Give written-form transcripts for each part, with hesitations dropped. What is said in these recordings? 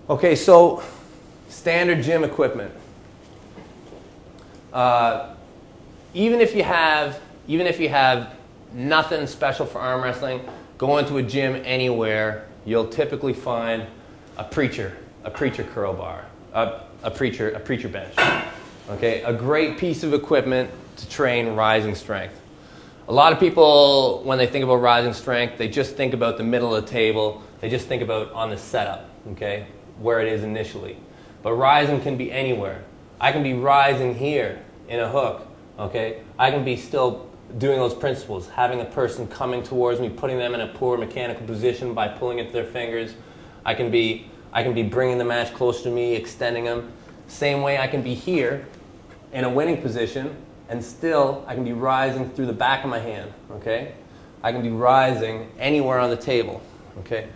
Okay, so standard gym equipment. Even if you have nothing special for arm wrestling, go into a gym anywhere, you'll typically find a preacher curl bar, a preacher bench. Okay, a great piece of equipment to train rising strength. A lot of people, when they think about rising strength, they just think about the middle of the table. They just think about on the setup, okay, where it is initially. But rising can be anywhere. I can be rising here in a hook, okay? I can be still doing those principles, having a person coming towards me, putting them in a poor mechanical position by pulling at their fingers. I can be bringing the match closer to me, extending them. Same way I can be here in a winning position, and still I can be rising through the back of my hand, okay? I can be rising anywhere on the table, okay?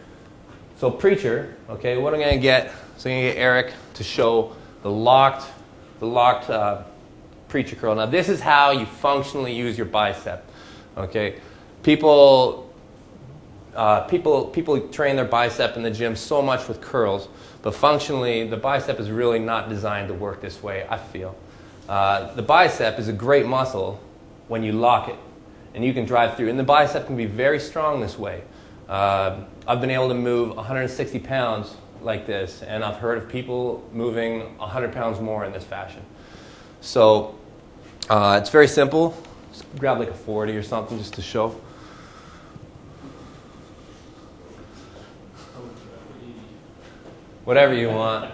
So preacher, okay, what I'm going to get, so I'm going to get Eric to show the locked preacher curl. Now this is how you functionally use your bicep, okay? People train their bicep in the gym so much with curls, but functionally the bicep is really not designed to work this way, I feel. The bicep is a great muscle when you lock it, and you can drive through. And the bicep can be very strong this way. I've been able to move 160 pounds like this, and I've heard of people moving 100 pounds more in this fashion. So it's very simple. Just grab like a 40 or something just to show. Whatever you want,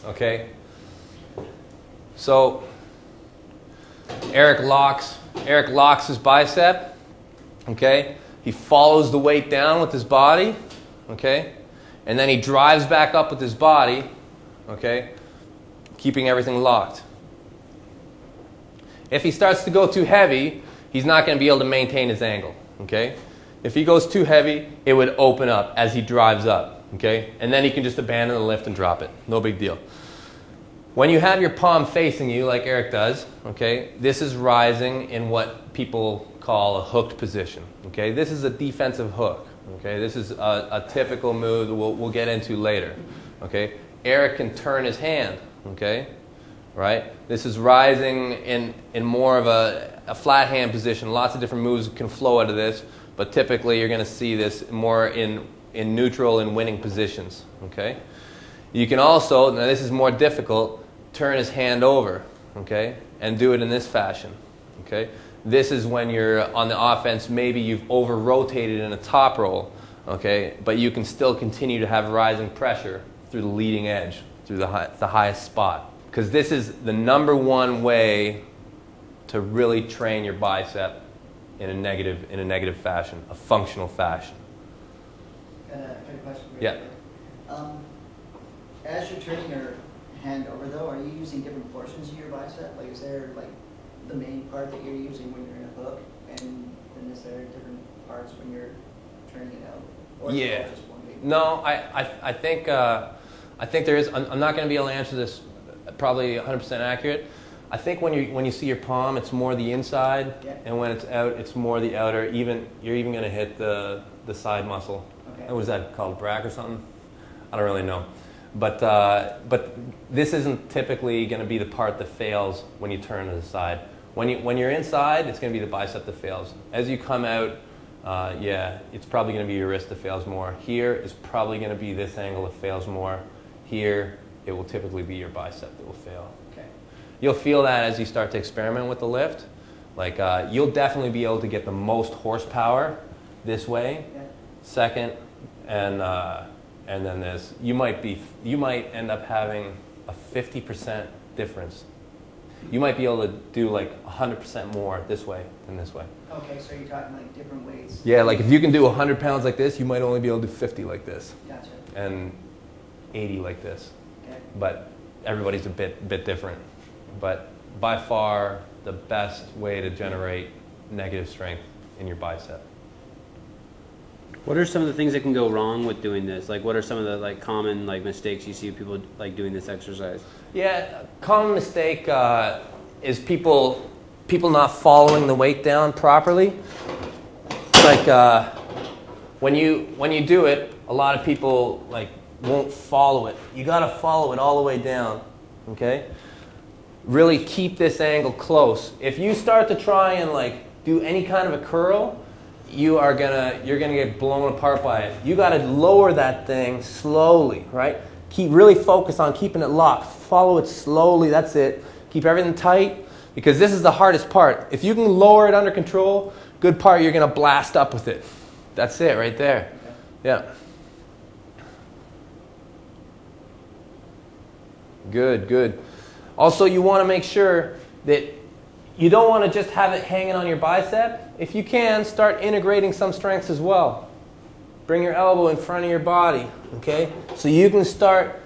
okay? So Eric locks his bicep, okay? He follows the weight down with his body, okay? And then he drives back up with his body, okay? Keeping everything locked. If he starts to go too heavy, he's not going to be able to maintain his angle, okay? If he goes too heavy, it would open up as he drives up, okay? And then he can just abandon the lift and drop it. No big deal. When you have your palm facing you, like Eric does, okay, this is rising in what people call a hooked position, okay? This is a defensive hook, okay? This is a typical move that we'll get into later, okay? Eric can turn his hand, okay, right? This is rising in more of a flat hand position. Lots of different moves can flow out of this, but typically you're going to see this more in neutral and winning positions, okay? You can also, now this is more difficult, turn his hand over, okay, and do it in this fashion, okay? This is when you're on the offense, maybe you've over-rotated in a top roll, okay, but you can still continue to have rising pressure through the leading edge, through the highest spot. Because this is the #1 way to really train your bicep in a negative fashion, a functional fashion. I got a question for you. Yeah. As you're turning your hand over, though, are you using different portions of your bicep? Like, is there like the main part that you're using when you're in a hook, and then is there different parts when you're turning it out? Or is it just one big? No, I think there is. I'm not going to be able to answer this probably 100% accurate. I think when you see your palm, it's more the inside, yeah, and when it's out, it's more the outer. You're even going to hit the side muscle. Okay. What is that called, brack or something? I don't really know. But this isn't typically going to be the part that fails when you turn to the side. When you're inside, it's going to be the bicep that fails. As you come out, yeah, it's probably going to be your wrist that fails more. Here is probably going to be this angle that fails more. Here, it will typically be your bicep that will fail. Okay. You'll feel that as you start to experiment with the lift. Like you'll definitely be able to get the most horsepower this way. Yeah. Second, and then this. You might end up having a 50% difference. You might be able to do like 100% more this way than this way. Okay, so you're talking like different weights. Yeah, like if you can do 100 pounds like this, you might only be able to do 50 like this. Gotcha. And 80 like this. Okay. But everybody's a bit different. But by far the best way to generate negative strength in your bicep. What are some of the things that can go wrong with doing this? Like, what are some of the like common like mistakes you see people like doing this exercise? Yeah, common mistake is people not following the weight down properly. Like when you do it, a lot of people like won't follow it. You got to follow it all the way down, okay? Really keep this angle close. If you start to try and like do any kind of a curl, you're gonna get blown apart by it. You got to lower that thing slowly, right? Really focus on keeping it locked. Follow it slowly. That's it. Keep everything tight, because this is the hardest part. If you can lower it under control, good part, you're gonna blast up with it. That's it right there. Yeah. Good, good. Also, you want to make sure that you don't want to just have it hanging on your bicep. If you can, start integrating some strengths as well. Bring your elbow in front of your body, okay? So you can start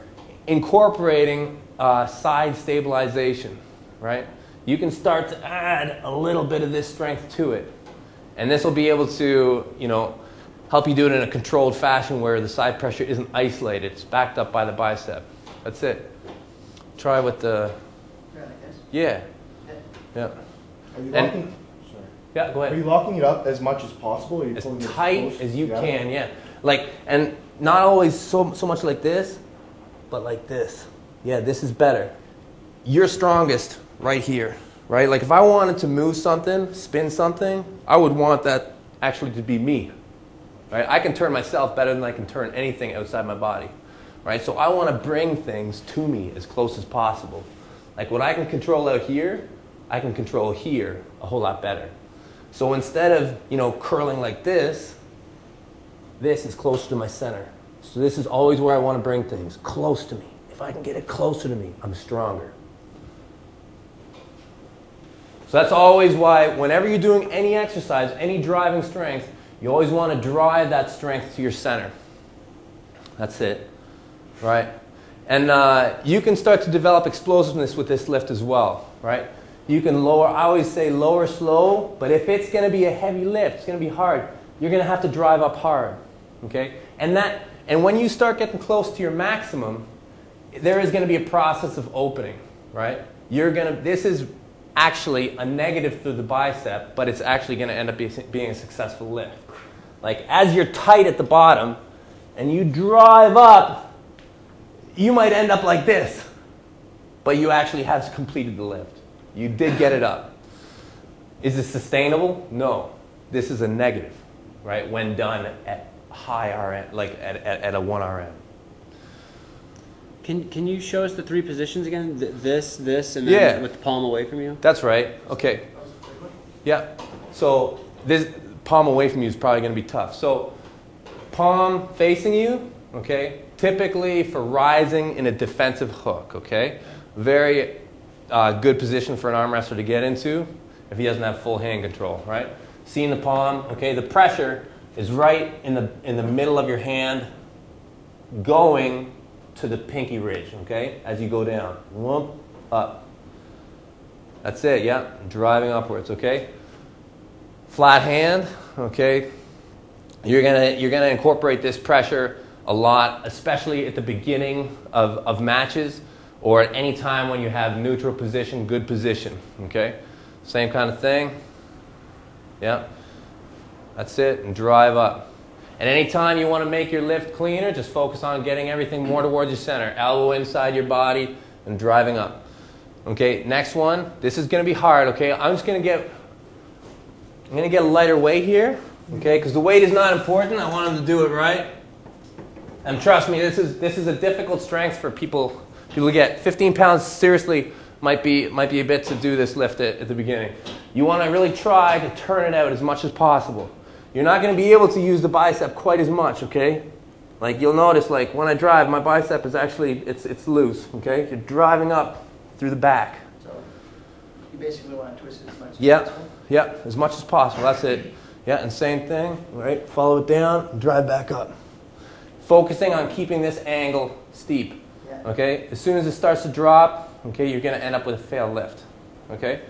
incorporating side stabilization, right? You can start to add a little bit of this strength to it. And this will be able to, you know, help you do it in a controlled fashion where the side pressure isn't isolated. It's backed up by the bicep. That's it. Try with the... Yeah. Yeah. Are you locking? Sorry. Yeah, go ahead. Are you locking it up as much as possible? Are you As pulling it tight close? as you can, yeah. Like, and not always so much like this, but like this. Yeah, this is better. You're strongest right here, right? Like if I wanted to move something, spin something, I would want that actually to be me, right? I can turn myself better than I can turn anything outside my body, right? So I want to bring things to me as close as possible. Like what I can control out here, I can control here a whole lot better. So instead of, you know, curling like this is closer to my center. So this is always where I want to bring things, close to me. If I can get it closer to me, I'm stronger. So that's always why whenever you're doing any exercise, any driving strength, you always want to drive that strength to your center. That's it, right? And you can start to develop explosiveness with this lift as well, right? You can lower, I always say lower slow, but if it's going to be a heavy lift, it's going to be hard, you're going to have to drive up hard, okay? And when you start getting close to your maximum, there is going to be a process of opening, right? This is actually a negative through the bicep, but it's actually going to end up being a successful lift. Like as you're tight at the bottom and you drive up, you might end up like this, but you actually have completed the lift. You did get it up. Is it sustainable? No. This is a negative, right? When done at high RM, like at a 1 RM. Can you show us the three positions again? This, and then with the palm away from you? That's right. Okay. Yeah. So this palm away from you is probably going to be tough. So palm facing you, okay? Typically for rising in a defensive hook, okay? Very good position for an arm wrestler to get into if he doesn't have full hand control, right? Seeing the palm, okay? The pressure is right in the middle of your hand going to the pinky ridge, okay? As you go down, whoop, up. That's it, yeah, driving upwards, okay? Flat hand, okay? You're gonna incorporate this pressure a lot, especially at the beginning of matches or at any time when you have neutral position, good position, okay? Same kind of thing, yeah. That's it, and drive up. And anytime you want to make your lift cleaner, just focus on getting everything more towards your center. Elbow inside your body and driving up. Okay, next one. This is going to be hard, okay? I'm going to get a lighter weight here, okay? Because the weight is not important. I want them to do it right. And trust me, this is a difficult strength for people to get. 15 pounds, seriously, might be a bit to do this lift at the beginning. You want to really try to turn it out as much as possible. You're not going to be able to use the bicep quite as much, okay? Like you'll notice, like when I drive, my bicep is actually, it's loose, okay? You're driving up through the back. So you basically want to twist it as much as possible? Yeah, as much as possible, that's it. Yeah, and same thing, right? Follow it down, and drive back up. Focusing on keeping this angle steep, okay? As soon as it starts to drop, okay, you're going to end up with a failed lift, okay?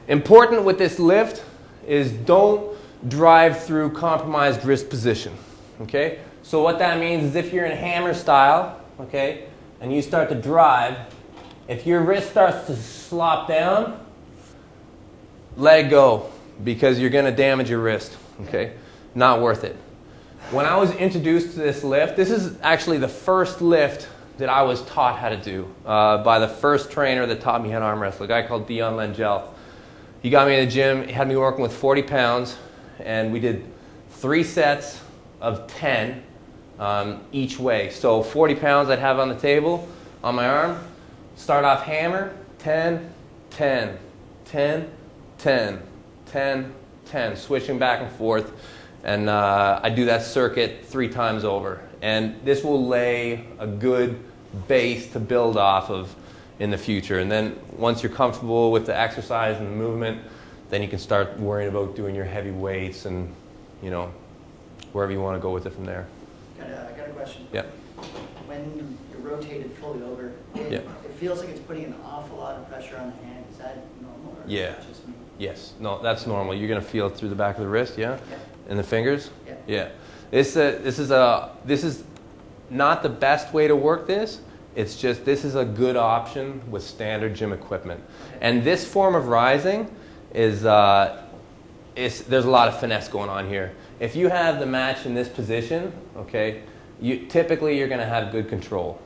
Important with this lift is don't drive through compromised wrist position, okay? So what that means is if you're in hammer style, okay, and you start to drive, if your wrist starts to slop down, let it go because you're going to damage your wrist, okay? Not worth it. When I was introduced to this lift, this is actually the first lift that I was taught how to do by the first trainer that taught me how to arm wrestle, a guy called Dion Langell. He got me in the gym, he had me working with 40 pounds, and we did 3 sets of 10 each way. So 40 pounds I'd have on the table, on my arm, start off hammer, 10, 10, 10, 10, 10, 10, switching back and forth. And I do that circuit 3 times over. And this will lay a good base to build off of in the future. And then once you're comfortable with the exercise and the movement, then you can start worrying about doing your heavy weights and, you know, wherever you want to go with it from there. I got a question. Yeah. When you're rotated fully over, it feels like it's putting an awful lot of pressure on the hand. Is that normal or Yeah. is that just me? Yes. No, that's normal. You're going to feel it through the back of the wrist, yeah? Yeah. And the fingers? Yeah. Yeah. This is not the best way to work this. It's just this is a good option with standard gym equipment. Okay. And this form of rising is there's a lot of finesse going on here. If you have the match in this position, okay, typically you're going to have good control.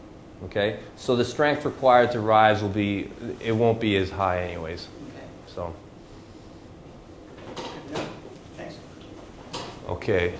Okay? So the strength required to rise it won't be as high anyways. Okay. So Good to know. Thanks. okay.